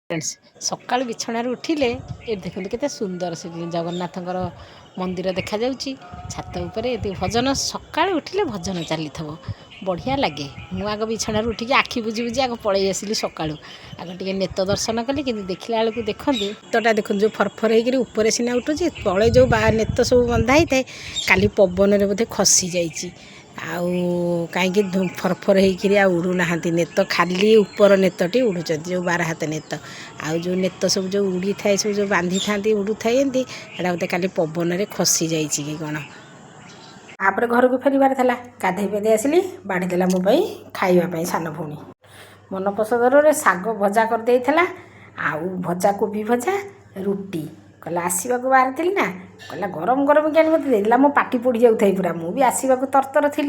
Friends सकाळୁ बिछणारू उठिले ये देखते केते सुंदर से जगन्नाथंकर मंदिर देखा जाउची छात उपरे ये भजन सकाळु उठिले भजन चली थबो बढ़िया लगे। मु आग बिछणारू उठिकी आखि बुझी बुझी आग पळै आसिली सकाळु आग टिके नेत दर्शन कली कि देखला बेलू देखते तोटा देखो जो फरफर होकर ऊपर सीना उठुची तले जो नेत सब बंधा ही थाए काली पवन रे बोधे खसी जाइए आउ कहीं फरफर होकर उड़ू ना नेत खाली ऊपर नेतटी उड़ुच जो 12 हाथ नेत आउ जो नेत सब जो उड़ी थाए सब जो बांधी था उड़ू थाए बोधे खाली पवन रे खसी जाइए कि कौन। तापर घर को फेरबार था गाधे पेदे आसली बाढ़ीदेला मो खावाई सान भौणी मन पसंदर साग भजा करदे आउ भजा कोबी भजा रुटी कहला आसवा बाहर थी ना कहला गरम गरम क्या मत देला मो पाटी पोड़ी जाऊे पूरा मुझे आसवा तरतर थी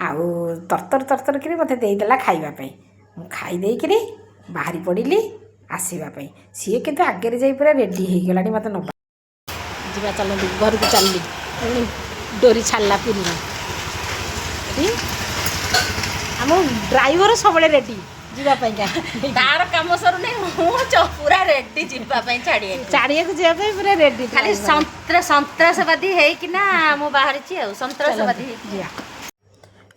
आउ तरतर तरतर कर मत देदेला खावाई खाईदे बाहरी पड़ी आसवाई सी कि आगे जा पूरा रेडी हो गला मत ना जा चल घर को चलली डोरी छाड़ा पुरी आम ड्राइवर सब रेडी तार काम सर पूरा रेडी जीवाई छाड़िया पूरा रेडी खाली सन्त्रासवादी है बाहरी सन्त्रासवादी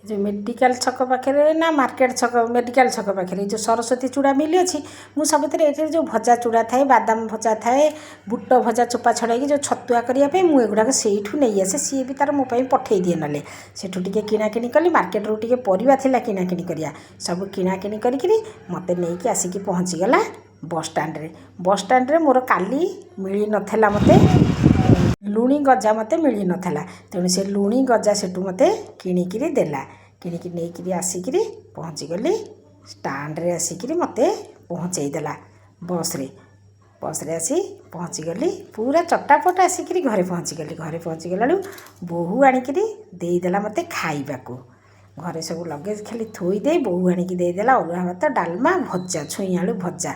जो मेडिकल छक पाखे ना मार्केट छक मेडिकल छक पाखे जो सरस्वती चूड़ा मिल अच्छी मुझे सबुत जो भजा चूड़ा थाए बादाम भजा थाए बुट भजा चोपा छड़ाई जो छतुआ करने मुझे एगुड़ाक से नहीं आसे सी भी तार मोपाई पठे दिए ना सेठू टे किणाकिणी कली मार्केट रू टे परिया किणाकिणी करिया सब किणाकिणी करी मत नहीं आसिकी पहुँचीगला बस स्टाण्ड मोर काली मिल नाला मत लुणी गजा मत मिल नाला तेणु से लुणी गजा से मत किणिकी देला किणिकी नहीं आसिक पहुँचीगली स्टाण्ड्रे आसिक मत पहुँचईदेला बस रे आसी पहुँचीगली पूरा चटापट आसिक घरे पहुँचीगला बोहू आणिक देदेला मत खाइबाकू घरे सब लगेज खाली थोईदे बोहू आणिक देदेला अरुआ भात डालमा भजा छुई आलू भजा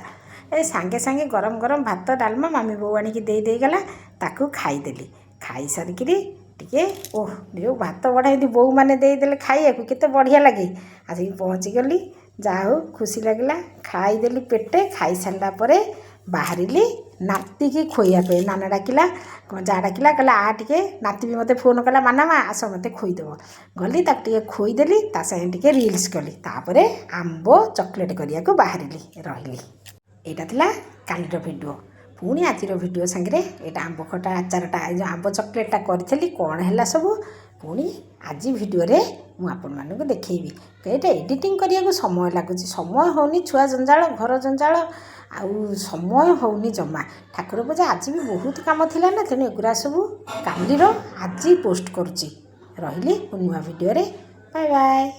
ए सांगे सांगे गरम गरम भात डालमा मामी बोहू आणिक देदेगला ताकू खाईदेली खाई सारिक टे ओह जो भात बढ़ा बोहू मैंने देदेले खाइए केते बढ़िया लगे आसिक पहुँचीगली जाओ खुशी लगे खाईदेली पेटे खाई सारा पर बाहरिली नाती की खोइयापे नाना डाकिला जा डाकिला कहला आ टे नाती भी मत फोन कला माना मा आस मत खोईदेव गली ताके खोईदेली ता संगे टे रिल्स कली तापर आंब चॉकलेट करने को बाहरिली रही यहाँ था कालीर भिडियो पुणी आज भिडियो सांगे यहाँ आंब खटा आचारटा जो आंब चॉकलेटा करी कौन है सब पुणी आज भिडियो मुझे देखी ये एडिटिंग करने को समय लगुच समय होनी छुआ जंजाल घर जंजाल आउ समय होनी जमा ठाकुर पूजा आज भी बहुत काम थिला ना तेणु एगुरा सब कालीर आज पोस्ट करुच्ची रही नुआ भिडियो बाय बाय।